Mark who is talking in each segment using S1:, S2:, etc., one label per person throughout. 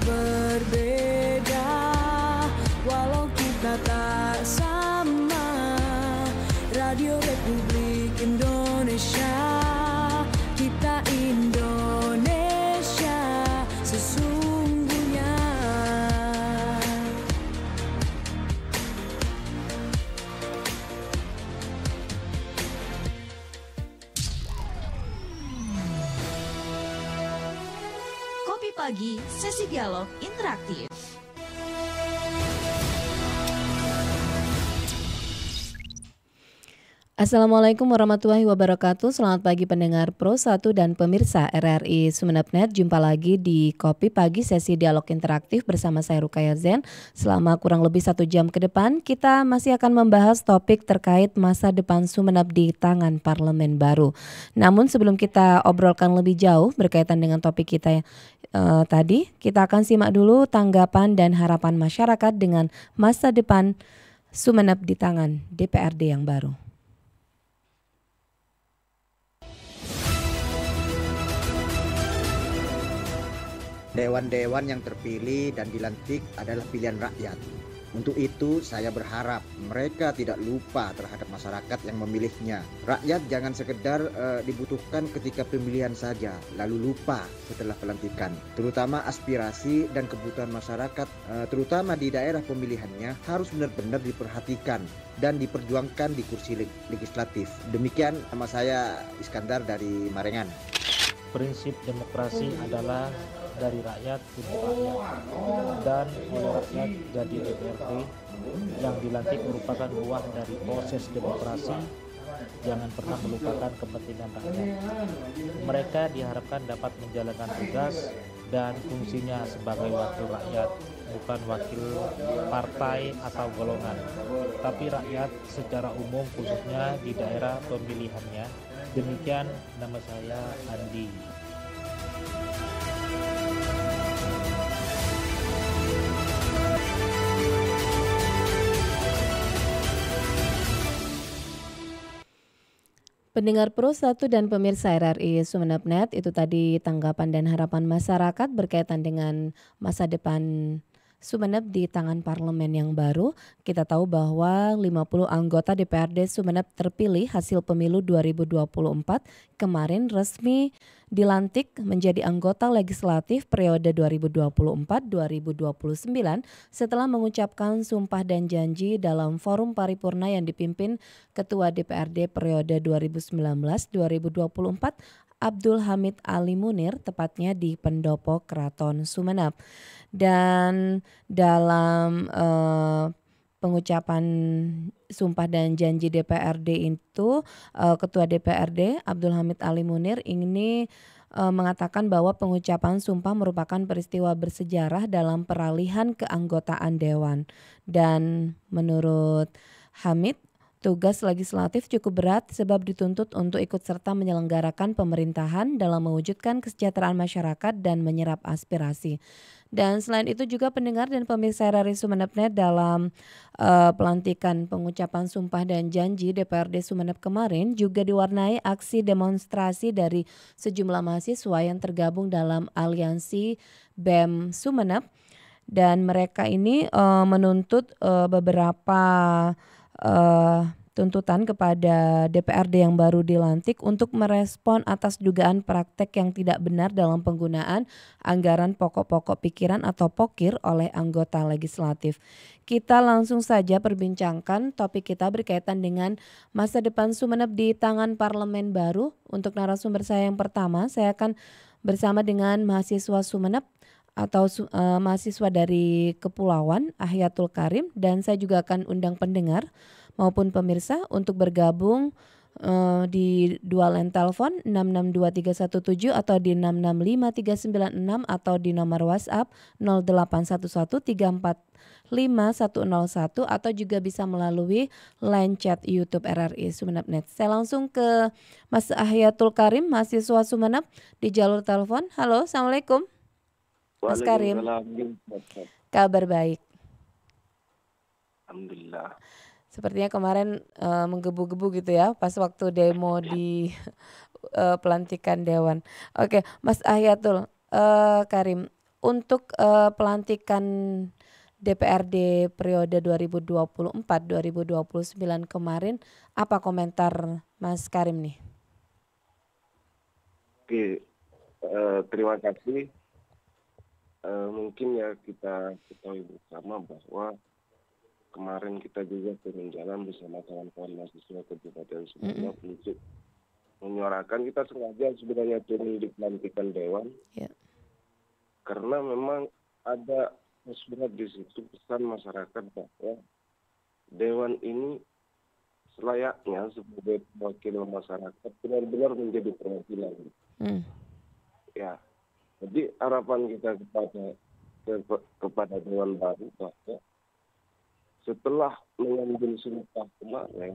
S1: berbeda, walau kita tak sama. Radio Republik Indonesia, kita Indonesia sesungguhnya.
S2: Kopi Pagi, sesi dialog interaktif.
S3: Assalamualaikum warahmatullahi wabarakatuh. Selamat pagi pendengar Pro 1 dan pemirsa RRI Sumeneb.net. Jumpa lagi di Kopi Pagi sesi dialog interaktif bersama saya Rukaya Zen. Selama kurang lebih 1 jam ke depan kita masih akan membahas topik terkait masa depan Sumeneb di tangan parlemen baru. Namun sebelum kita obrolkan lebih jauh berkaitan dengan topik kita tadi, kita akan simak dulu tanggapan dan harapan masyarakat dengan masa depan Sumeneb di tangan DPRD yang baru.
S4: Dewan-dewan yang terpilih dan dilantik adalah pilihan rakyat. Untuk itu saya berharap mereka tidak lupa terhadap masyarakat yang memilihnya. Rakyat jangan sekedar dibutuhkan ketika pemilihan saja, lalu lupa setelah pelantikan. Terutama aspirasi dan kebutuhan masyarakat, terutama di daerah pemilihannya, harus benar-benar diperhatikan dan diperjuangkan di kursi legislatif. Demikian nama saya Iskandar dari Marengan.
S5: Prinsip demokrasi adalah dari rakyat untuk rakyat, dan oleh rakyat jadi DPRD yang dilantik merupakan buah dari proses demokrasi. Jangan pernah melupakan kepentingan rakyat. Mereka diharapkan dapat menjalankan tugas dan fungsinya sebagai wakil rakyat, bukan wakil partai atau golongan, tapi rakyat secara umum khususnya di daerah pemilihannya. Demikian nama saya Andi.
S3: Pendengar Pro 1 dan pemirsa RRI Sumeneb.net, itu tadi tanggapan dan harapan masyarakat berkaitan dengan masa depan Sumeneb di tangan parlemen yang baru. Kita tahu bahwa 50 anggota DPRD Sumeneb terpilih hasil pemilu 2024 kemarin resmi dilantik menjadi anggota legislatif periode 2024-2029 setelah mengucapkan sumpah dan janji dalam forum paripurna yang dipimpin Ketua DPRD periode 2019-2024 Abdul Hamid Ali Munir, tepatnya di Pendopo Keraton Sumeneb. Dan dalam pengucapan sumpah dan janji DPRD itu, Ketua DPRD Abdul Hamid Ali Munir ini mengatakan bahwa pengucapan sumpah merupakan peristiwa bersejarah dalam peralihan keanggotaan dewan. Dan menurut Hamid, tugas legislatif cukup berat sebab dituntut untuk ikut serta menyelenggarakan pemerintahan dalam mewujudkan kesejahteraan masyarakat dan menyerap aspirasi. Dan selain itu juga pendengar dan pemirsa RRI Sumeneb.net, dalam pelantikan pengucapan sumpah dan janji DPRD Sumeneb kemarin juga diwarnai aksi demonstrasi dari sejumlah mahasiswa yang tergabung dalam aliansi BEM Sumeneb, dan mereka ini menuntut beberapa tuntutan kepada DPRD yang baru dilantik untuk merespon atas dugaan praktek yang tidak benar dalam penggunaan anggaran pokok-pokok pikiran atau POKIR oleh anggota legislatif. Kita langsung saja perbincangkan topik kita berkaitan dengan masa depan Sumeneb di tangan parlemen baru. Untuk narasumber saya yang pertama, saya akan bersama dengan mahasiswa Sumeneb atau mahasiswa dari Kepulauan, Ahyatul Karim, dan saya juga akan undang pendengar maupun pemirsa untuk bergabung di dua line telepon 662317 atau di 665396 atau di nomor WhatsApp 08113451101 atau juga bisa melalui line chat YouTube RRI Sumeneb.net. Saya langsung ke Mas Ahyatul Karim, mahasiswa Sumeneb di jalur telepon. Halo, Assalamualaikum. Mas Karim. Kabar baik.
S6: Alhamdulillah.
S3: Sepertinya kemarin menggebu-gebu gitu ya pas waktu demo di pelantikan dewan. Oke, Mas Ahyatul Karim, untuk pelantikan DPRD periode 2024-2029 kemarin, apa komentar Mas Karim nih?
S6: Oke, terima kasih. Mungkin ya kita ketahui bersama bahwa kemarin kita juga turun jalan bersama kawan-kawan mahasiswa Kabupaten Sumeneb untuk menyuarakan, kita sengaja sebenarnya turun di pelantikan Dewan.
S3: Ya.
S6: Karena memang ada surat di situ pesan masyarakat bahwa Dewan ini selayaknya sebagai perwakilan masyarakat benar-benar menjadi perwakilan. Ya, jadi harapan kita kepada Dewan baru bahwa setelah mengambil sumpah kemarin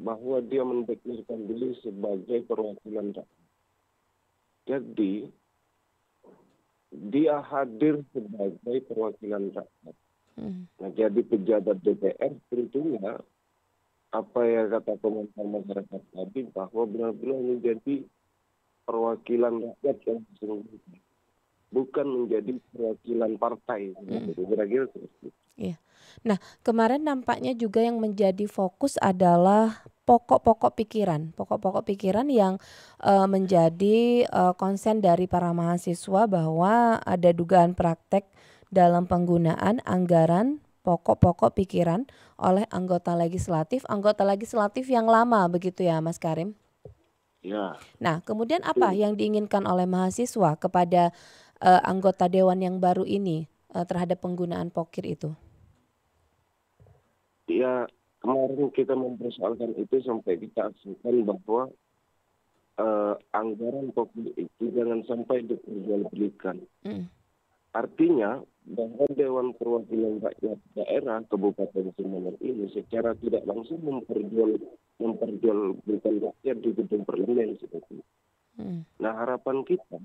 S6: bahwa dia mendeklarasikan diri sebagai perwakilan rakyat. Jadi dia hadir sebagai perwakilan rakyat. Nah, jadi pejabat DPR tentunya apa yang kata komentar masyarakat tadi bahwa benar-benar menjadi perwakilan rakyat yang sesungguhnya, bukan menjadi perwakilan partai. Kira-kira seperti itu.
S3: Iya. Nah, kemarin nampaknya juga yang menjadi fokus adalah pokok-pokok pikiran yang menjadi konsen dari para mahasiswa bahwa ada dugaan praktek dalam penggunaan anggaran pokok-pokok pikiran oleh anggota legislatif yang lama, begitu ya Mas Karim?
S6: Ya.
S3: Nah, kemudian apa yang diinginkan oleh mahasiswa kepada anggota dewan yang baru ini terhadap penggunaan pokir itu?
S6: Ya, kemarin kita mempersoalkan itu sampai kita aksikan bahwa anggaran pokir itu jangan sampai diperjualbelikan. Artinya bahwa Dewan Perwakilan Rakyat Daerah Kabupaten Sumeneb ini secara tidak langsung memperjualbelikan rakyat di gedung parlemen seperti itu. Nah, harapan kita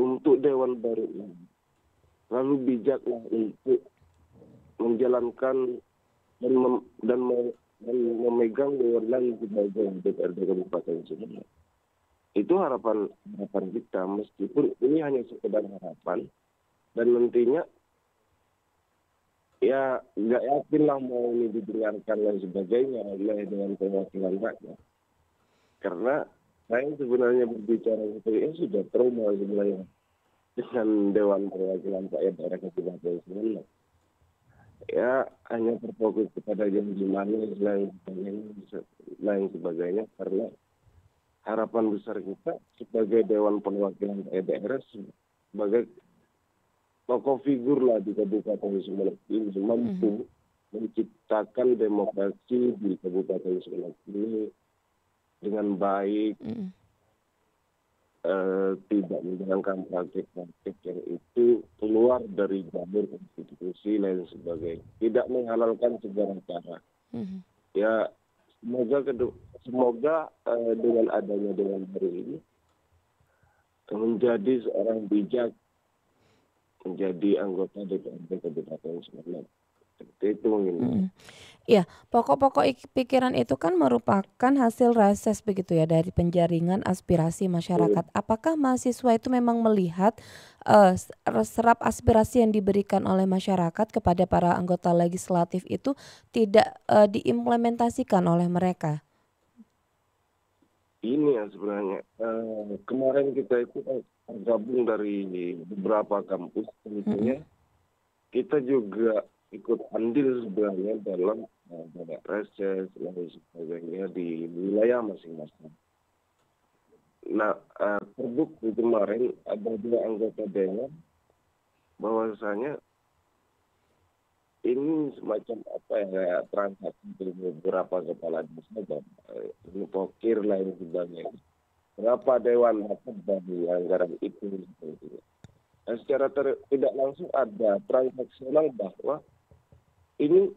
S6: untuk Dewan baru ini lalu bijaklah untuk menjalankan dan memegang wewenang sebagai DPRD Kabupaten Sumeneb. Itu harapan kita, meskipun ini hanya sekedar harapan. Dan nantinya ya nggak yakin lah mau ini didengarkan dan sebagainya oleh Dewan Perwakilan Rakyat. Karena saya sebenarnya berbicara seperti ini sudah trauma sebenarnya dengan Dewan Perwakilan Rakyat Daerah Kabupaten Sumeneb. Ya hanya terfokus kepada janji manis lain sebagainya, karena harapan besar kita sebagai Dewan Perwakilan Rakyat Daerah sebagai tokoh figur lah di Kabupaten Sumeneb ini mampu menciptakan demokrasi di Kabupaten Sumeneb ini dengan baik, tidak menjalankan praktik-praktik yang itu keluar dari jalur konstitusi lain sebagainya, tidak menghalalkan segala cara. Ya semoga dengan adanya Dewan baru ini menjadi seorang bijak, menjadi anggota DPRD Kabupaten Sumeneb. Seperti itu mungkin.
S3: Iya, pokok-pokok pikiran itu kan merupakan hasil reses begitu ya dari penjaringan aspirasi masyarakat. Apakah mahasiswa itu memang melihat serap aspirasi yang diberikan oleh masyarakat kepada para anggota legislatif itu tidak diimplementasikan oleh mereka?
S6: Ini ya sebenarnya kemarin kita itu tergabung dari beberapa kampus, tentunya kita juga ikut andil sebenarnya dalam reses dan sebagainya di wilayah masing-masing. Nah, terbukti kemarin ada 2 anggota dewan bahwasanya ini semacam apa ya, transaksi dari beberapa kepala desa dan ini pokir lain sebagainya. Berapa dewan dapat dari anggaran itu? Dan secara tidak langsung ada transaksional bahwa ini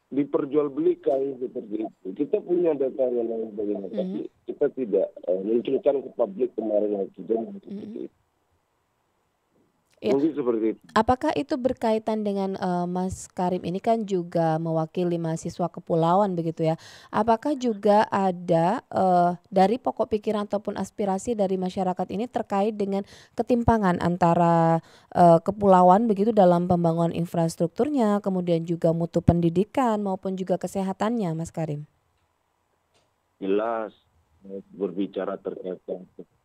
S6: diperjualbelikan seperti itu. Kita punya data yang lain sebagainya, tapi kita tidak munculkan ke publik kemarin lagi dan seperti itu.
S3: Ya.
S6: Mungkin seperti itu.
S3: Apakah itu berkaitan dengan Mas Karim ini kan juga mewakili mahasiswa kepulauan begitu ya? Apakah juga ada dari pokok pikiran ataupun aspirasi dari masyarakat ini terkait dengan ketimpangan antara kepulauan begitu dalam pembangunan infrastrukturnya, kemudian juga mutu pendidikan maupun juga kesehatannya, Mas Karim?
S6: Jelas berbicara terkait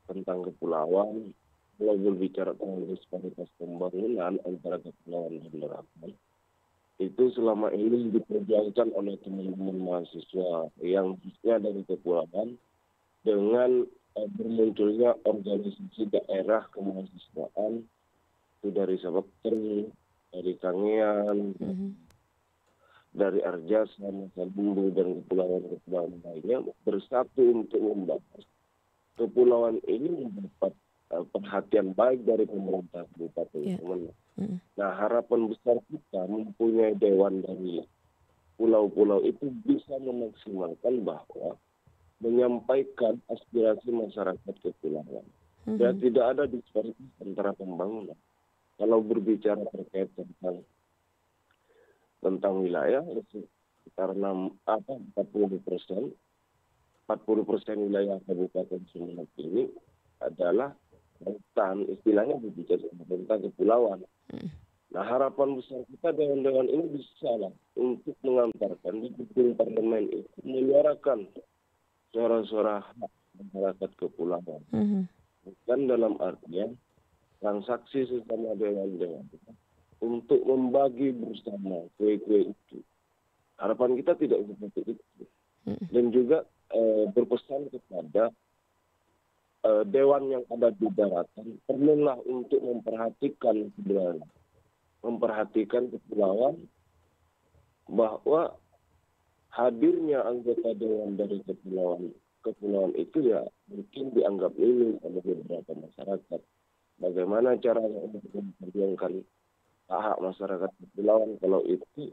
S6: tentang kepulauan, kalau berbicara tentang disparitas pembangunan antara kepulauan dan daratan, itu selama ini diperjuangkan oleh teman-teman mahasiswa yang khususnya dari kepulauan dengan bermunculnya organisasi daerah kemahasiswaan itu dari Sabakten, dari Kangean, dari Arjasa, Masalumbu, dan kepulauan-kepulauan lainnya bersatu untuk membahas kepulauan ini mendapat perhatian baik dari pemerintah Kabupaten Sumeneb. Nah, harapan besar kita mempunyai dewan dari pulau-pulau itu bisa memaksimalkan bahwa menyampaikan aspirasi masyarakat kepulauan. Dan tidak ada disparitas antara pembangunan. Kalau berbicara terkait tentang wilayah, sekitar 40% wilayah Kabupaten Sumeneb ini adalah rentan, istilahnya berbicara tentang kepulauan. Nah, harapan besar kita dewan-dewan ini bisa lah untuk mengantarkan di gedung parlemen itu menyuarakan suara-suara hak masyarakat kepulauan. Bukan dalam artian transaksi sesama dewan-dewan untuk membagi bersama kue-kue itu. Harapan kita tidak seperti itu. Dan juga berpesan kepada dewan yang ada di daratan perlulah untuk memperhatikan kepulauan, bahwa hadirnya anggota dewan dari kepulauan itu ya mungkin dianggap minim oleh beberapa masyarakat. Bagaimana caranya untuk memperjuangkan hak masyarakat kepulauan kalau itu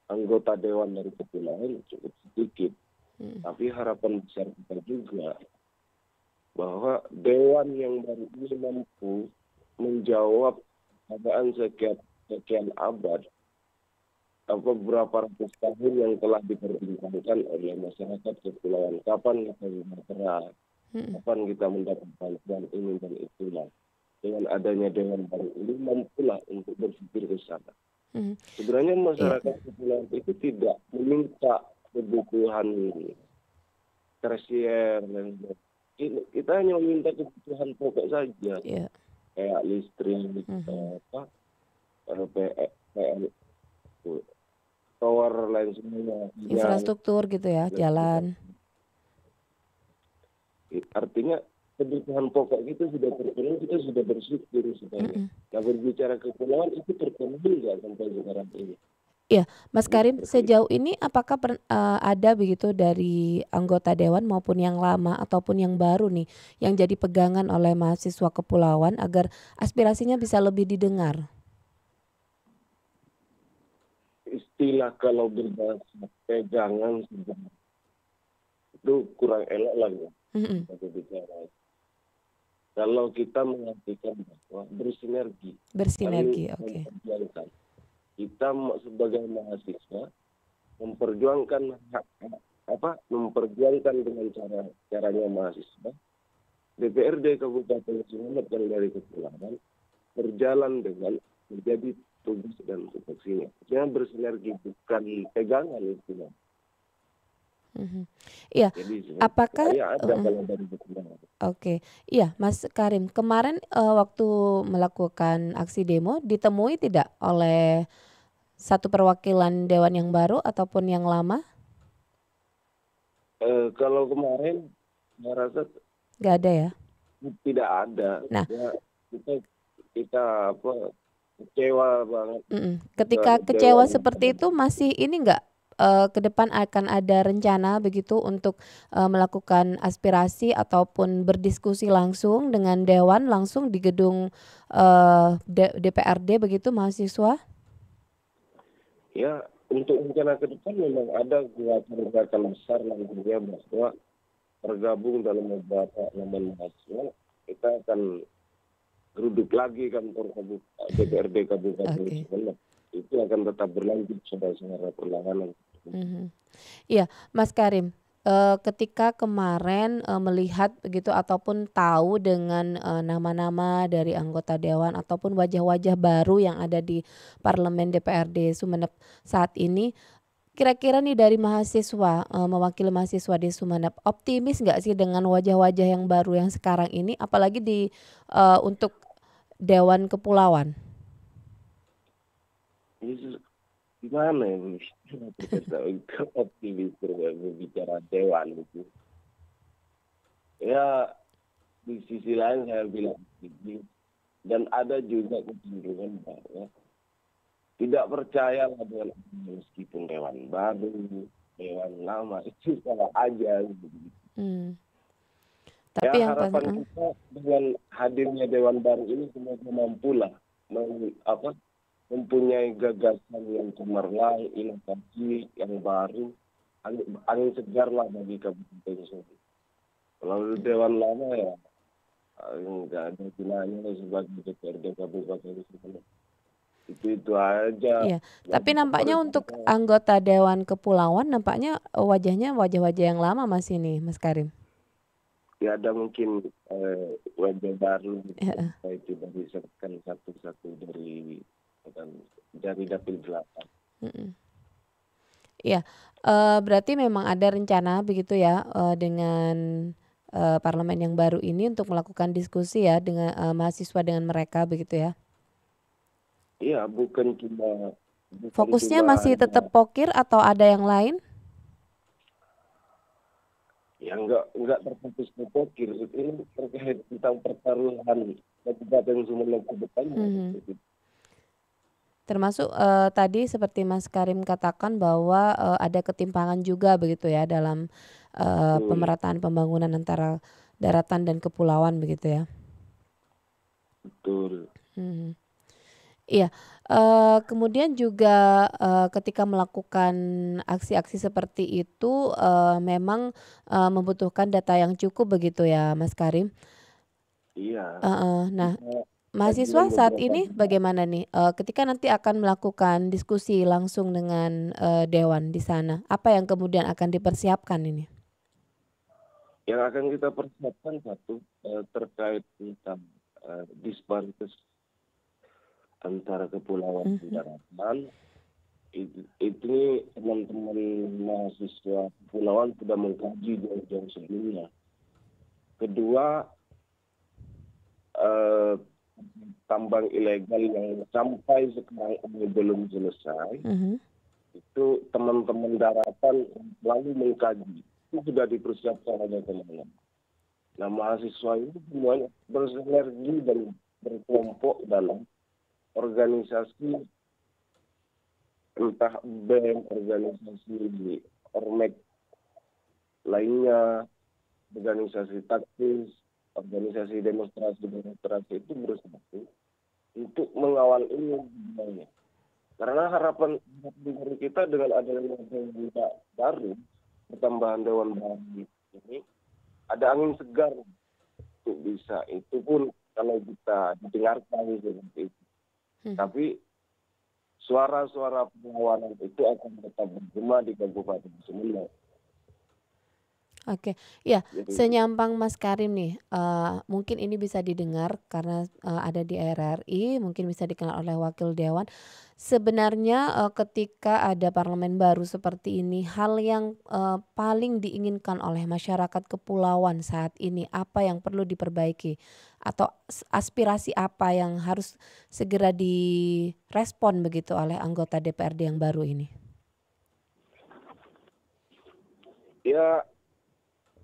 S6: anggota dewan dari kepulauan cukup sedikit. Tapi harapan besar kita juga bahwa dewan yang baru ini mampu menjawab keadaan sekian abad atau beberapa ratus tahun yang telah diperbincangkan oleh masyarakat kepulauan. Kapan kita bergerak, kapan kita mendapat bantuan ini dan itulah. Dengan adanya dewan baru ini mampulah untuk berpikir ke sana. Sebenarnya masyarakat kepulauan itu tidak meminta kebutuhan tersier dan kita hanya meminta kebutuhan pokok saja, kayak listrik, tower lain semua,
S3: infrastruktur gitu ya, jalan.
S6: Artinya kebutuhan pokok itu sudah terpenuhi, kita sudah bersyukur sebenarnya. Nah, berbicara kepulauan itu terpenuhi nggak sampai sekarang ini?
S3: Iya, Mas Karim, sejauh ini apakah ada begitu dari anggota dewan maupun yang lama ataupun yang baru nih yang jadi pegangan oleh mahasiswa kepulauan agar aspirasinya bisa lebih didengar?
S6: Istilah kalau berbahasa pegangan itu kurang elok lagi. Kalau kita mengartikan bahwa bersinergi, oke. Kita sebagai mahasiswa memperjuangkan memperjuangkan dengan caranya mahasiswa. DPRD Kabupaten Sumeneb yang dari kepulauan berjalan dengan menjadi tugas dan tupoksinya. Jangan bersinergi, bukan pegangan itu.
S3: Iya, apakah
S6: ada kalau dari kepulauan.
S3: Oke, iya Mas Karim, kemarin waktu melakukan aksi demo ditemui tidak oleh satu perwakilan dewan yang baru ataupun yang lama?
S6: Kalau kemarin saya rasa
S3: nggak ada ya?
S6: Tidak ada.
S3: Nah,
S6: kita kecewa banget.
S3: Ketika kecewa seperti itu masih ini nggak? Ke depan akan ada rencana begitu untuk melakukan aspirasi ataupun berdiskusi langsung dengan dewan langsung di gedung DPRD begitu mahasiswa?
S6: Ya, untuk rencana ke depan memang ada gerakan besar nantinya bahwa tergabung dalam beberapa elemen mahasiswa. Kita akan geruduk lagi kantor DPRD Kabupaten
S3: Oke.
S6: Sumeneb. Itu akan tetap berlanjut saudara-saudara perlawanan.
S3: Iya, Mas Karim, ketika kemarin, melihat begitu ataupun tahu dengan, nama-nama dari anggota dewan ataupun wajah-wajah baru yang ada di parlemen DPRD Sumeneb saat ini, kira-kira nih dari mahasiswa, mewakili mahasiswa di Sumeneb, optimis nggak sih dengan wajah-wajah yang baru yang sekarang ini apalagi untuk Dewan Kepulauan?
S6: Gimana ya Bu? Optimis berbicara dewan itu. Ya di sisi lain saya bilang optimis. Dan ada juga kecenderungan bahwa tidak percaya dengan meskipun dewan baru, dewan lama itu salah aja.
S3: Tapi
S6: Ya
S3: yang
S6: harapan kita dengan hadirnya dewan baru ini semoga mampulah mempunyai gagasan yang cemerlang, inovasi yang baru, angin segar lah bagi Kabupaten Sumeneb. Kalau dewan lama ya nggak ada gunanya sebagai DPRD Kabupaten Sumeneb. Itu aja.
S3: Iya, tapi nampaknya untuk anggota Dewan Kepulauan nampaknya wajahnya wajah-wajah yang lama masih nih, Mas Karim.
S6: Ya ada mungkin wajah baru itu disertakan satu-satu dari dapil 8.
S3: Iya, berarti memang ada rencana begitu ya, dengan parlemen yang baru ini untuk melakukan diskusi ya dengan mahasiswa dengan mereka begitu ya?
S6: Iya, bukan
S3: Fokusnya
S6: cuma
S3: masih tetap pokir atau ada yang lain?
S6: ya enggak terfokus ke pokir. Ini terkait tentang pertaruhan Kabupaten Sumeneb ke depannya.
S3: Termasuk tadi seperti Mas Karim katakan bahwa ada ketimpangan juga begitu ya dalam pemerataan pembangunan antara daratan dan kepulauan begitu ya?
S6: Betul.
S3: Iya, kemudian juga ketika melakukan aksi-aksi seperti itu memang membutuhkan data yang cukup begitu ya Mas Karim?
S6: Iya.
S3: Nah, mahasiswa saat ini bagaimana nih, ketika nanti akan melakukan diskusi langsung dengan dewan di sana, apa yang kemudian akan dipersiapkan ini?
S6: Yang akan kita persiapkan satu terkait tentang disparitas antara kepulauan dan daratan. Itu teman-teman mahasiswa kepulauan sudah mengkaji jauh-jauh sebelumnya. Kedua, tambang ilegal yang sampai sekarang ini belum selesai, itu teman-teman daratan selalu mengkaji. Itu sudah dipersiapkan oleh teman-teman. Nah, mahasiswa itu semuanya bersinergi dan berkelompok dalam organisasi, entah BEM, organisasi ormek lainnya, organisasi taktis, organisasi demonstrasi itu bersatu untuk mengawal ini sebenarnya. Karena harapan dari kita dengan adanya dewan baru, pertambahan dewan baru ini, ada angin segar untuk bisa. Itu pun kalau kita didengarkan seperti itu. Tapi suara-suara perlawanan itu akan tetap bergema di Kabupaten Sumeneb.
S3: Oke, ya senyampang Mas Karim nih, mungkin ini bisa didengar karena ada di RRI, mungkin bisa dikenal oleh wakil dewan. Sebenarnya ketika ada parlemen baru seperti ini, hal yang paling diinginkan oleh masyarakat kepulauan saat ini, apa yang perlu diperbaiki? Atau aspirasi apa yang harus segera direspon begitu oleh anggota DPRD yang baru ini?
S6: Ya,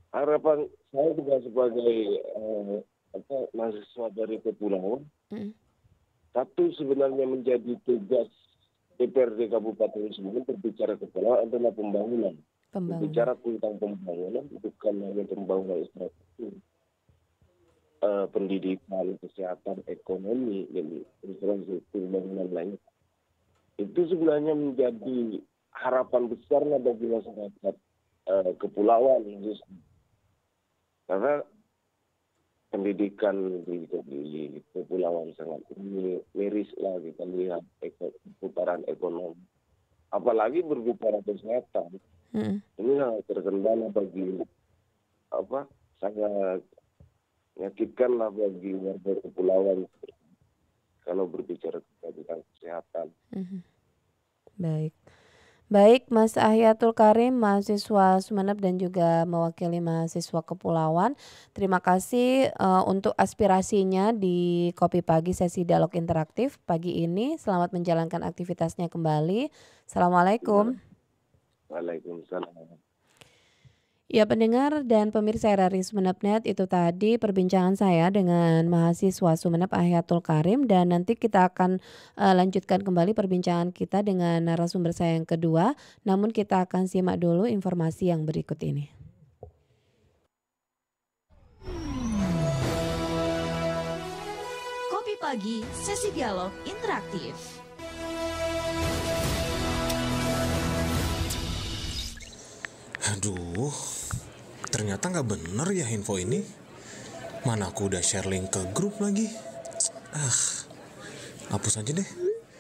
S6: harapan saya juga sebagai mahasiswa dari kepulauan, satu sebenarnya menjadi tugas DPRD Kabupaten Sumeneb berbicara kepulauan adalah pembangunan. Berbicara tentang pembangunan, bukan hanya pembangunan infrastruktur, pendidikan, kesehatan, ekonomi, jadi infrastruktur bangunan lain. Itu sebenarnya menjadi harapan besarnya bagi masyarakat kepulauan khususnya. Karena pendidikan di kepulauan sangat miris lah kita lihat putaran ekonomi. Apalagi berbicara kesehatan, ini sangat terkendala bagi sangat menyakitkan lah bagi warga kepulauan kalau berbicara tentang kesehatan.
S3: Baik, Mas Ahyatul Karim, mahasiswa Sumeneb dan juga mewakili mahasiswa Kepulauan. Terima kasih untuk aspirasinya di Kopi Pagi sesi dialog interaktif pagi ini. Selamat menjalankan aktivitasnya kembali. Assalamualaikum.
S6: Waalaikumsalam.
S3: Ya, pendengar dan pemirsa RRI Sumeneb.net, itu tadi perbincangan saya dengan mahasiswa Sumeneb Ahyatul Karim, dan nanti kita akan lanjutkan kembali perbincangan kita dengan narasumber saya yang kedua. Namun kita akan simak dulu informasi yang berikut ini.
S2: Kopi Pagi, sesi dialog interaktif.
S7: Aduh, ternyata nggak bener ya info ini. Mana aku udah share link ke grup lagi. Hapus aja deh.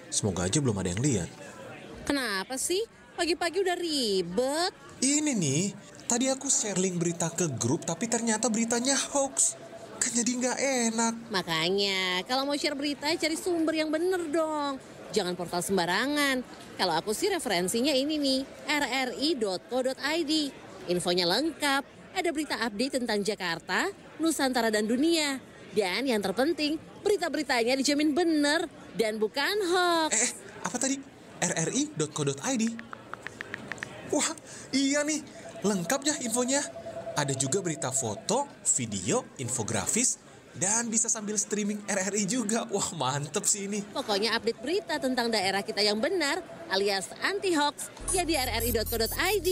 S7: Semoga aja belum ada yang lihat.
S8: Kenapa sih? Pagi-pagi udah ribet.
S7: Ini nih, tadi aku share link berita ke grup tapi ternyata beritanya hoax. Kan jadi nggak enak.
S8: Makanya, kalau mau share berita cari sumber yang bener dong. Jangan portal sembarangan. Kalau aku sih referensinya ini nih, rri.co.id. Infonya lengkap, ada berita update tentang Jakarta, Nusantara dan dunia. Dan yang terpenting, berita-beritanya dijamin bener dan bukan hoax.
S7: Apa tadi? rri.co.id? Wah, iya nih, lengkap ya infonya. Ada juga berita foto, video, infografis, dan bisa sambil streaming RRI juga. Wah, mantep sih ini.
S8: Pokoknya update berita tentang daerah kita yang benar alias anti-hoax ya di rri.co.id.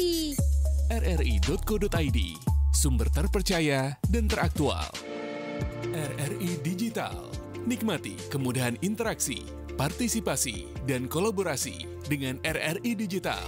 S9: rri.co.id, sumber terpercaya dan teraktual. RRI Digital, nikmati kemudahan interaksi, partisipasi, dan kolaborasi dengan RRI Digital.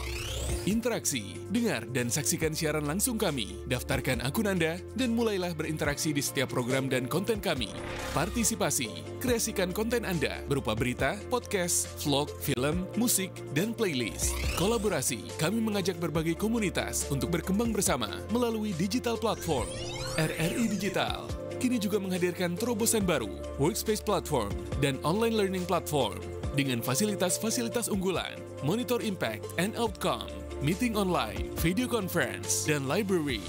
S9: Interaksi, dengar dan saksikan siaran langsung kami, daftarkan akun Anda, dan mulailah berinteraksi di setiap program dan konten kami. Partisipasi, kreasikan konten Anda berupa berita, podcast, vlog, film, musik, dan playlist. Kolaborasi, kami mengajak berbagai komunitas untuk berkembang bersama melalui digital platform. RRI Digital kini juga menghadirkan terobosan baru, workspace platform, dan online learning platform dengan fasilitas-fasilitas unggulan, monitor impact and outcome, meeting online, video conference, dan library.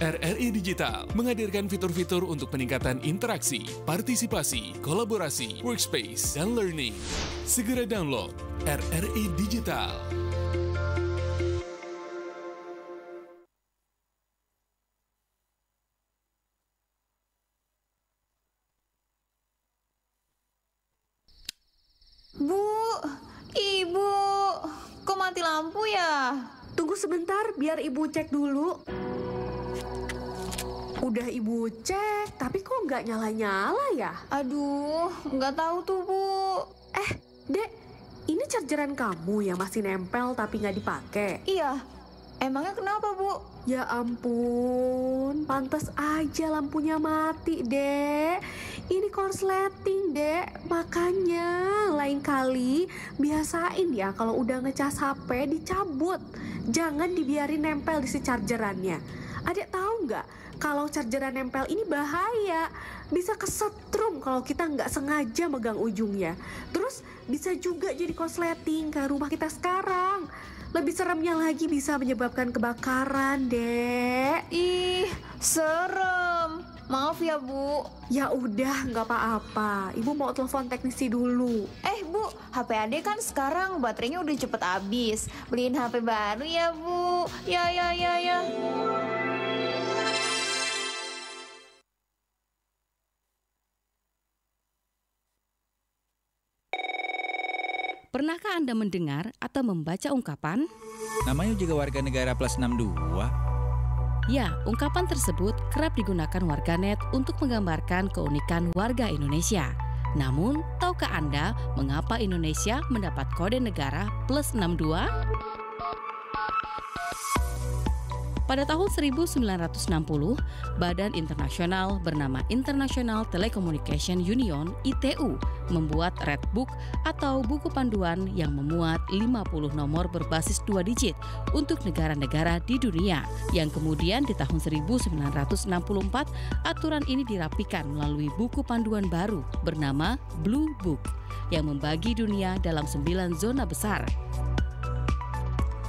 S9: RRI Digital menghadirkan fitur-fitur untuk peningkatan interaksi, partisipasi, kolaborasi, workspace, dan learning. Segera download RRI Digital.
S10: Ibu, kok mati lampu ya?
S11: Tunggu sebentar, biar ibu cek dulu. Udah ibu cek, tapi kok nggak nyala-nyala ya?
S10: Aduh, nggak tahu tuh, Bu.
S11: Dek, ini chargeran kamu yang masih nempel tapi nggak dipakai?
S10: Iya, emangnya kenapa, Bu?
S11: Ya ampun, pantas aja lampunya mati, Dek. Ini korsleting, Dek. Makanya lain kali biasain ya kalau udah ngecas HP dicabut. Jangan dibiarin nempel di si chargerannya. Adek tahu nggak kalau chargeran nempel ini bahaya. Bisa kesetrum kalau kita nggak sengaja megang ujungnya. Terus bisa juga jadi korsleting kayak rumah kita sekarang. Lebih seremnya lagi bisa menyebabkan kebakaran, Dek.
S10: Ih, serem. Maaf ya, Bu.
S11: Ya udah, nggak apa-apa. Ibu mau telepon teknisi dulu.
S10: Bu, HP Ade kan sekarang baterainya udah cepet habis. Beliin HP baru ya, Bu. Ya.
S12: Pernahkah Anda mendengar atau membaca ungkapan?
S13: Namanya juga warga negara plus 62.
S12: Ya, ungkapan tersebut kerap digunakan warganet untuk menggambarkan keunikan warga Indonesia. Namun, tahukah Anda mengapa Indonesia mendapat kode negara plus 62? Pada tahun 1960, Badan Internasional bernama International Telecommunication Union (ITU) membuat Red Book atau buku panduan yang memuat 50 nomor berbasis 2 digit untuk negara-negara di dunia. Yang kemudian di tahun 1964, aturan ini dirapikan melalui buku panduan baru bernama Blue Book yang membagi dunia dalam 9 zona besar.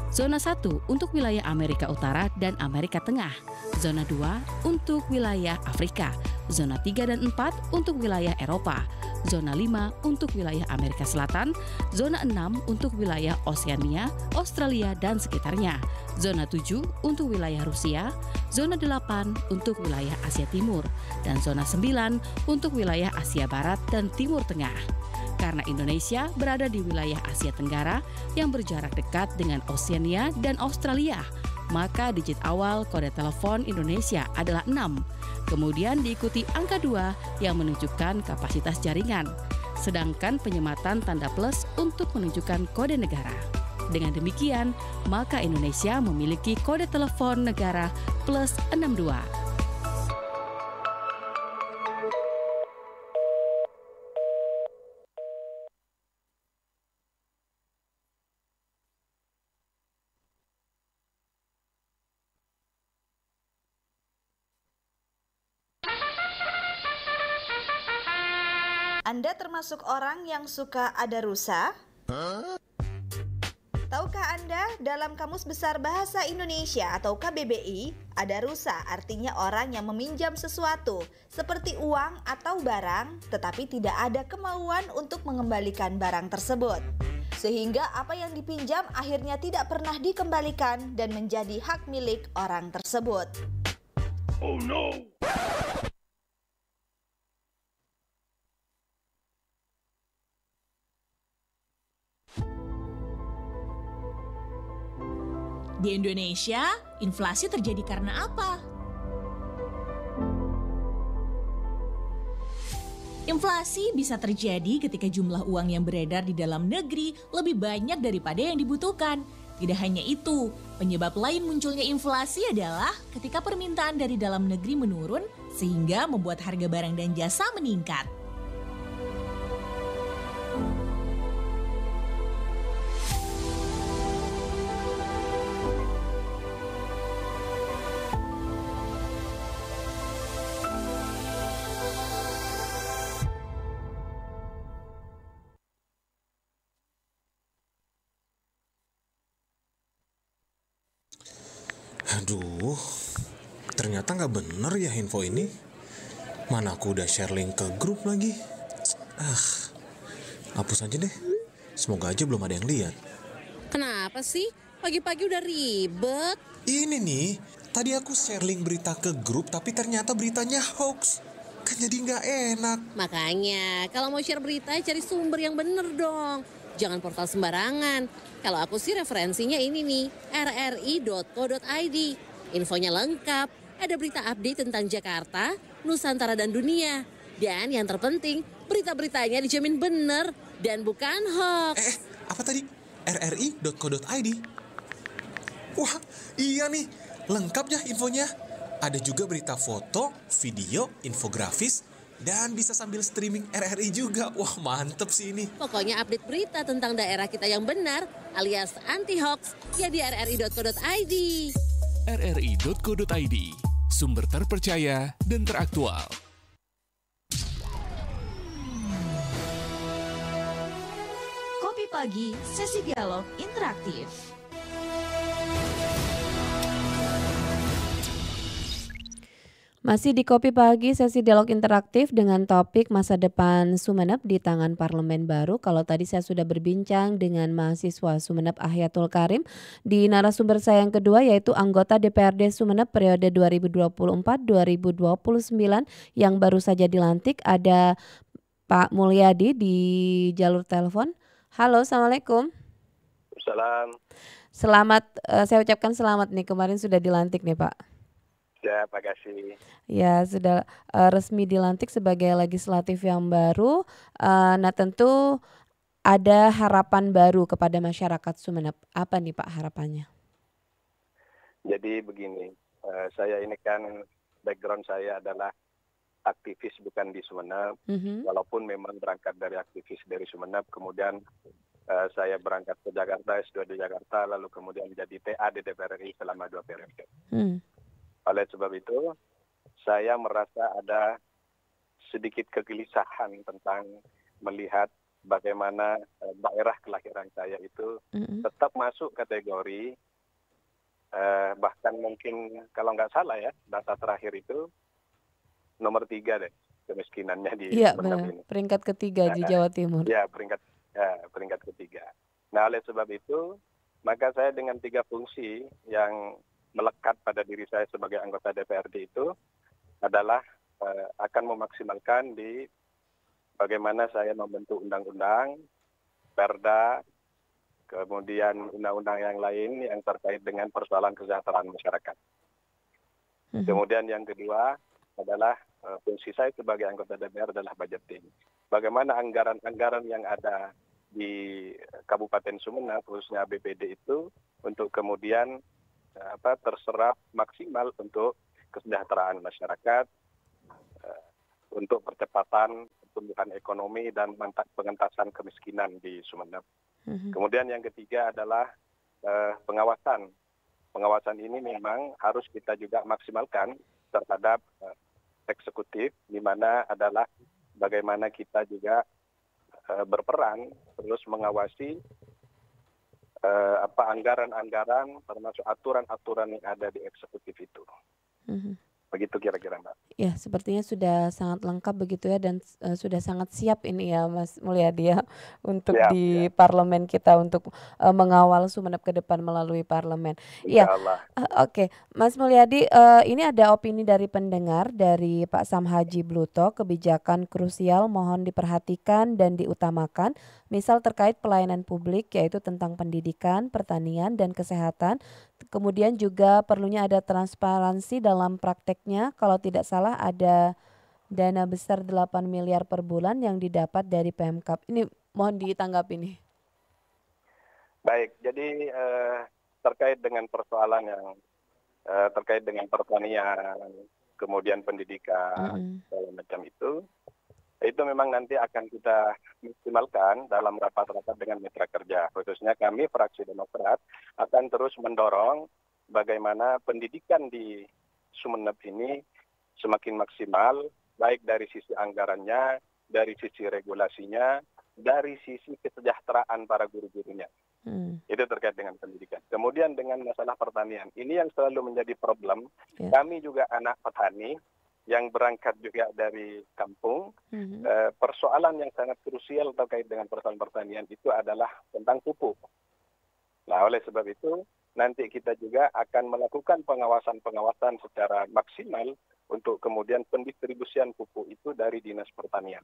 S12: Zona 1 untuk wilayah Amerika Utara dan Amerika Tengah. Zona 2 untuk wilayah Afrika. Zona 3 dan 4 untuk wilayah Eropa. Zona 5 untuk wilayah Amerika Selatan. Zona 6 untuk wilayah Oseania, Australia dan sekitarnya. Zona 7 untuk wilayah Rusia. Zona 8 untuk wilayah Asia Timur. Dan zona 9 untuk wilayah Asia Barat dan Timur Tengah. Karena Indonesia berada di wilayah Asia Tenggara yang berjarak dekat dengan Oseania dan Australia, maka digit awal kode telepon Indonesia adalah 6. Kemudian diikuti angka 2 yang menunjukkan kapasitas jaringan, sedangkan penyematan tanda plus untuk menunjukkan kode negara. Dengan demikian, maka Indonesia memiliki kode telepon negara plus 62.
S14: Anda termasuk orang yang suka ada rusa? Tahukah Anda, dalam Kamus Besar Bahasa Indonesia atau KBBI, ada rusa artinya orang yang meminjam sesuatu, seperti uang atau barang, tetapi tidak ada kemauan untuk mengembalikan barang tersebut. Sehingga apa yang dipinjam akhirnya tidak pernah dikembalikan dan menjadi hak milik orang tersebut. Oh no!
S2: Di Indonesia, inflasi terjadi karena apa? Inflasi bisa terjadi ketika jumlah uang yang beredar di dalam negeri lebih banyak daripada yang dibutuhkan. Tidak hanya itu, penyebab lain munculnya inflasi adalah ketika permintaan dari dalam negeri menurun sehingga membuat harga barang dan jasa meningkat.
S7: Aduh, ternyata nggak bener ya info ini. Mana aku udah share link ke grup lagi. Hapus aja deh. Semoga aja belum ada yang lihat.
S8: Kenapa sih? Pagi-pagi udah ribet.
S7: Ini nih, tadi aku share link berita ke grup tapi ternyata beritanya hoax. Kan jadi nggak enak.
S8: Makanya, kalau mau share berita cari sumber yang bener dong. Jangan portal sembarangan. Kalau aku sih referensinya ini nih, rri.co.id. Infonya lengkap, ada berita update tentang Jakarta, Nusantara dan dunia. Dan yang terpenting, berita-beritanya dijamin bener dan bukan hoax.
S7: Apa tadi? rri.co.id? Wah, iya nih, lengkap ya infonya. Ada juga berita foto, video, infografis, dan bisa sambil streaming RRI juga. Wah, mantep sih ini.
S8: Pokoknya update berita tentang daerah kita yang benar alias anti-hoax ya di rri.co.id.
S9: rri.co.id, sumber terpercaya dan teraktual.
S2: Kopi Pagi, sesi dialog interaktif.
S3: Masih di Kopi Pagi, sesi dialog interaktif dengan topik masa depan Sumeneb di tangan parlemen baru. Kalau tadi saya sudah berbincang dengan mahasiswa Sumeneb Ahyatul Karim, di narasumber saya yang kedua yaitu anggota DPRD Sumeneb periode 2024-2029 yang baru saja dilantik, ada Pak Mulyadi di jalur telepon. Halo, Assalamualaikum.
S15: Salam.
S3: Selamat, saya ucapkan selamat nih, kemarin sudah dilantik nih Pak.
S15: Ya, Pak Kasih.
S3: Ya, sudah resmi dilantik sebagai legislatif yang baru. Nah, tentu ada harapan baru kepada masyarakat Sumeneb. Apa nih Pak harapannya?
S15: Jadi begini, saya ini kan background saya adalah aktivis bukan di Sumeneb, walaupun memang berangkat dari aktivis dari Sumeneb, kemudian saya berangkat ke Jakarta, S2 di Jakarta, lalu kemudian jadi TA di DPR RI selama 2 periode. Oleh sebab itu, saya merasa ada sedikit kegelisahan tentang melihat bagaimana daerah kelahiran saya itu tetap masuk kategori, bahkan mungkin kalau nggak salah ya, data terakhir itu nomor 3 deh kemiskinannya di Sumeneb ini.
S3: Peringkat ketiga di Jawa Timur.
S15: Ya, peringkat ketiga. Nah, oleh sebab itu, maka saya dengan 3 fungsi yang melekat pada diri saya sebagai anggota DPRD itu adalah akan memaksimalkan di bagaimana saya membentuk undang-undang, perda, kemudian undang-undang yang lain yang terkait dengan persoalan kesejahteraan masyarakat. Kemudian yang kedua adalah fungsi saya sebagai anggota DPR adalah budgeting. Bagaimana anggaran-anggaran yang ada di Kabupaten Sumeneb, khususnya BPD itu, untuk kemudian terserap maksimal untuk kesejahteraan masyarakat, untuk percepatan pertumbuhan ekonomi dan pengentasan kemiskinan di Sumeneb. Kemudian yang ketiga adalah pengawasan. Pengawasan ini memang harus kita juga maksimalkan terhadap eksekutif, di mana adalah bagaimana kita juga berperan terus mengawasi anggaran-anggaran termasuk aturan-aturan yang ada di eksekutif itu. Begitu kira-kira, Mbak.
S3: Ya, sepertinya sudah sangat lengkap begitu ya, dan sudah sangat siap ini ya Mas Mulyadi ya untuk di parlemen kita untuk mengawal Sumeneb ke depan melalui parlemen. Ya, oke. Mas Mulyadi, ini ada opini dari pendengar dari Pak Sam Haji Bluto, kebijakan krusial mohon diperhatikan dan diutamakan, misal terkait pelayanan publik yaitu tentang pendidikan, pertanian, dan kesehatan. Kemudian juga perlunya ada transparansi dalam prakteknya. Kalau tidak salah ada dana besar 8 miliar per bulan yang didapat dari Pemkab. Ini mohon ditanggapi nih.
S15: Baik, jadi terkait dengan persoalan yang terkait dengan pertanian, kemudian pendidikan, segala macam itu memang nanti akan kita maksimalkan dalam rapat-rapat dengan mitra kerja. Khususnya kami, fraksi Demokrat, akan terus mendorong bagaimana pendidikan di Sumeneb ini semakin maksimal, baik dari sisi anggarannya, dari sisi regulasinya, dari sisi kesejahteraan para guru-gurunya. Itu terkait dengan pendidikan. Kemudian dengan masalah pertanian, ini yang selalu menjadi problem. Kami juga anak petani, yang berangkat juga dari kampung, persoalan yang sangat krusial terkait dengan persoalan pertanian itu adalah tentang pupuk. Nah, oleh sebab itu, nanti kita juga akan melakukan pengawasan-pengawasan secara maksimal untuk kemudian pendistribusian pupuk itu dari Dinas Pertanian.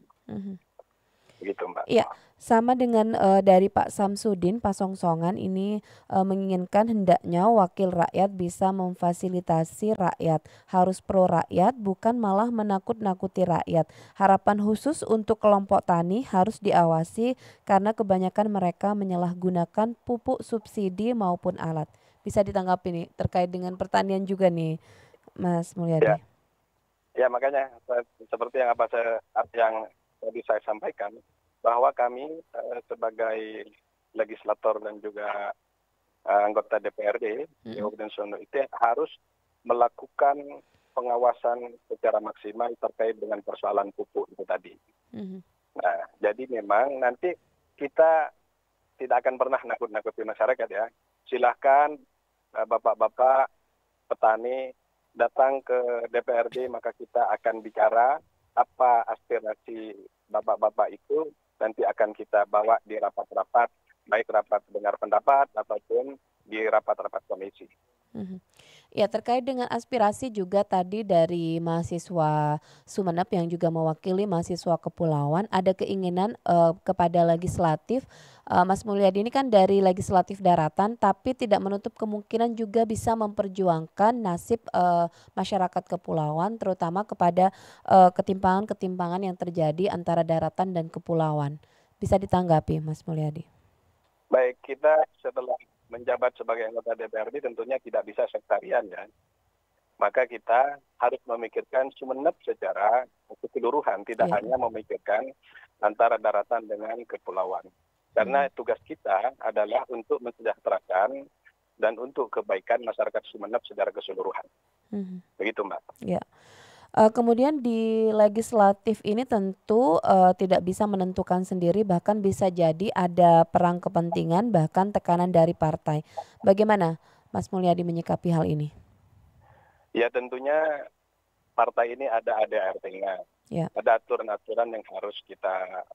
S15: Begitu, Mbak.
S3: Iya, sama dengan dari Pak Samsudin, Pak Songsongan ini menginginkan hendaknya wakil rakyat bisa memfasilitasi rakyat, harus pro rakyat, bukan malah menakut-nakuti rakyat. Harapan khusus untuk kelompok tani harus diawasi karena kebanyakan mereka menyalahgunakan pupuk subsidi maupun alat. Bisa ditanggapi nih terkait dengan pertanian juga nih, Mas Mulyadi.
S15: Ya, makanya seperti yang tadi saya sampaikan, bahwa kami sebagai legislator dan juga anggota DPRD di Kabupaten Sumeneb itu harus melakukan pengawasan secara maksimal terkait dengan persoalan pupuk itu tadi. Nah, jadi memang nanti kita tidak akan pernah nakut-nakuti masyarakat ya. Silahkan bapak-bapak petani datang ke DPRD, maka kita akan bicara apa aspirasi bapak-bapak itu, nanti akan kita bawa di rapat-rapat, baik rapat dengar pendapat ataupun di rapat-rapat komisi.
S3: Ya, terkait dengan aspirasi juga tadi dari mahasiswa Sumeneb yang juga mewakili mahasiswa kepulauan, ada keinginan kepada legislatif. Mas Mulyadi ini kan dari legislatif daratan, tapi tidak menutup kemungkinan juga bisa memperjuangkan nasib masyarakat kepulauan, terutama kepada ketimpangan-ketimpangan yang terjadi antara daratan dan kepulauan. Bisa ditanggapi, Mas Mulyadi?
S15: Baik, kita setelah menjabat sebagai anggota DPRD tentunya tidak bisa sektarian ya. Maka kita harus memikirkan Sumeneb secara keseluruhan, tidak hanya memikirkan antara daratan dengan kepulauan. Karena tugas kita adalah untuk mensejahterakan dan untuk kebaikan masyarakat Sumeneb secara keseluruhan. Begitu, Mbak.
S3: Ya. Kemudian di legislatif ini tentu tidak bisa menentukan sendiri, bahkan bisa jadi ada perang kepentingan, bahkan tekanan dari partai. Bagaimana Mas Mulyadi menyikapi hal ini?
S15: Ya tentunya partai ini ada ADART-nya, ada aturan-aturan yang harus kita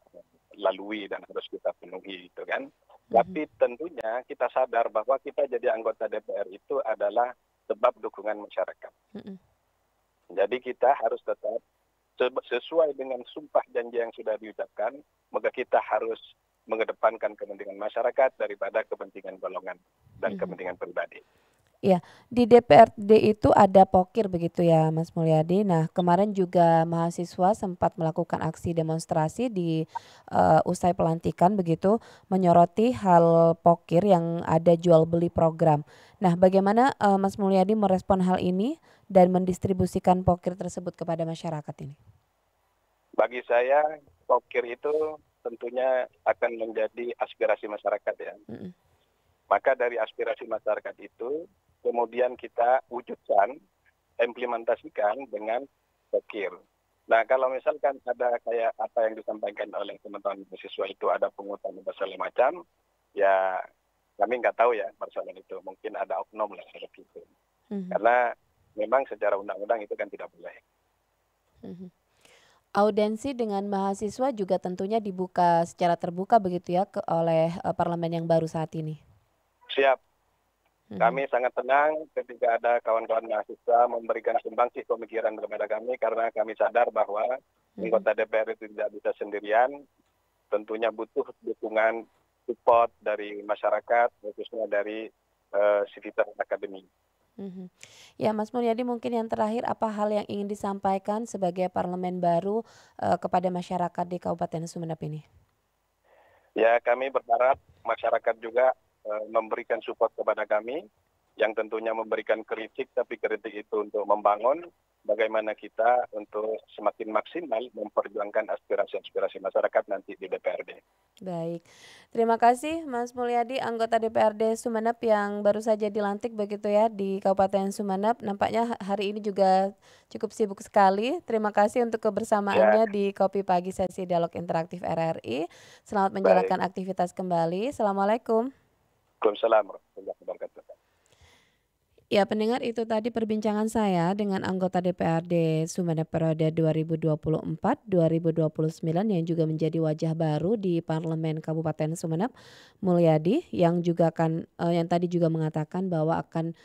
S15: lalui dan harus kita penuhi, gitu kan. Tapi tentunya kita sadar bahwa kita jadi anggota DPR itu adalah sebab dukungan masyarakat. Jadi kita harus tetap sesuai dengan sumpah janji yang sudah diucapkan, maka kita harus mengedepankan kepentingan masyarakat daripada kepentingan golongan dan kepentingan pribadi.
S3: Ya, di DPRD itu ada pokir begitu ya Mas Mulyadi. Nah kemarin juga mahasiswa sempat melakukan aksi demonstrasi di usai pelantikan begitu, menyoroti hal pokir yang ada jual beli program. Nah bagaimana Mas Mulyadi merespon hal ini dan mendistribusikan pokir tersebut kepada masyarakat ini?
S15: Bagi saya pokir itu tentunya akan menjadi aspirasi masyarakat ya. Maka dari aspirasi masyarakat itu kemudian kita wujudkan, implementasikan dengan pokir. Nah kalau misalkan ada kayak apa yang disampaikan oleh teman-teman mahasiswa itu ada pungutan dan segala macam, ya kami nggak tahu ya masalah itu. Mungkin ada oknum lah seperti itu. Karena memang secara undang-undang itu kan tidak boleh.
S3: Audensi dengan mahasiswa juga tentunya dibuka secara terbuka begitu ya oleh parlemen yang baru saat ini.
S15: Siap. Kami sangat tenang ketika ada kawan-kawan mahasiswa memberikan sumbangsih pemikiran kepada kami karena kami sadar bahwa anggota DPR itu tidak bisa sendirian, tentunya butuh dukungan support dari masyarakat, khususnya dari sivitas akademik.
S3: Ya Mas Mulyadi, mungkin yang terakhir apa hal yang ingin disampaikan sebagai parlemen baru kepada masyarakat di Kabupaten Sumeneb ini?
S15: Ya kami berharap masyarakat juga memberikan support kepada kami, yang tentunya memberikan kritik, tapi kritik itu untuk membangun bagaimana kita untuk semakin maksimal memperjuangkan aspirasi-aspirasi masyarakat nanti di DPRD.
S3: Baik, terima kasih Mas Mulyadi, anggota DPRD Sumeneb yang baru saja dilantik begitu ya di Kabupaten Sumeneb. Nampaknya hari ini juga cukup sibuk sekali. Terima kasih untuk kebersamaannya di Kopi Pagi sesi Dialog Interaktif RRI. Selamat menjalankan aktivitas kembali. Assalamualaikum.
S15: Waalaikumsalam warahmatullahi wabarakatuh.
S3: Ya pendengar, itu tadi perbincangan saya dengan anggota DPRD Sumeneb periode 2024-2029 yang juga menjadi wajah baru di Parlemen Kabupaten Sumeneb, Mulyadi, yang juga akan yang tadi juga mengatakan bahwa akan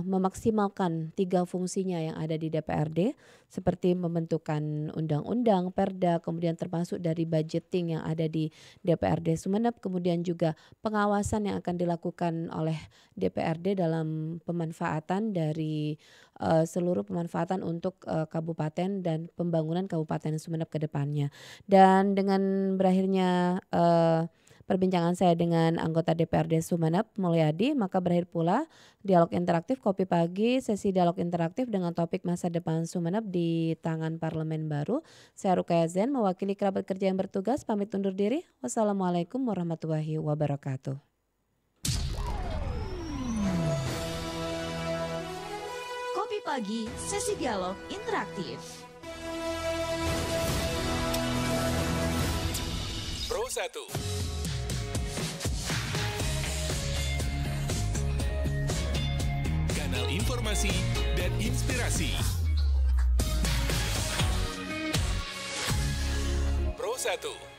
S3: memaksimalkan 3 fungsinya yang ada di DPRD seperti membentukkan undang-undang, perda, kemudian termasuk dari budgeting yang ada di DPRD Sumeneb, kemudian juga pengawasan yang akan dilakukan oleh DPRD dalam pemanfaatan dari seluruh pemanfaatan untuk kabupaten dan pembangunan Kabupaten Sumeneb ke depannya. Dan dengan berakhirnya perbincangan saya dengan anggota DPRD Sumeneb, Mulyadi, maka berakhir pula dialog interaktif Kopi Pagi, sesi dialog interaktif dengan topik masa depan Sumeneb di tangan parlemen baru. Saya Rukaya Zen, mewakili kerabat kerja yang bertugas, pamit undur diri. Wassalamualaikum warahmatullahi wabarakatuh.
S2: Kopi Pagi, sesi dialog interaktif.
S9: Pro 1. Kanal informasi dan inspirasi. Pro 1.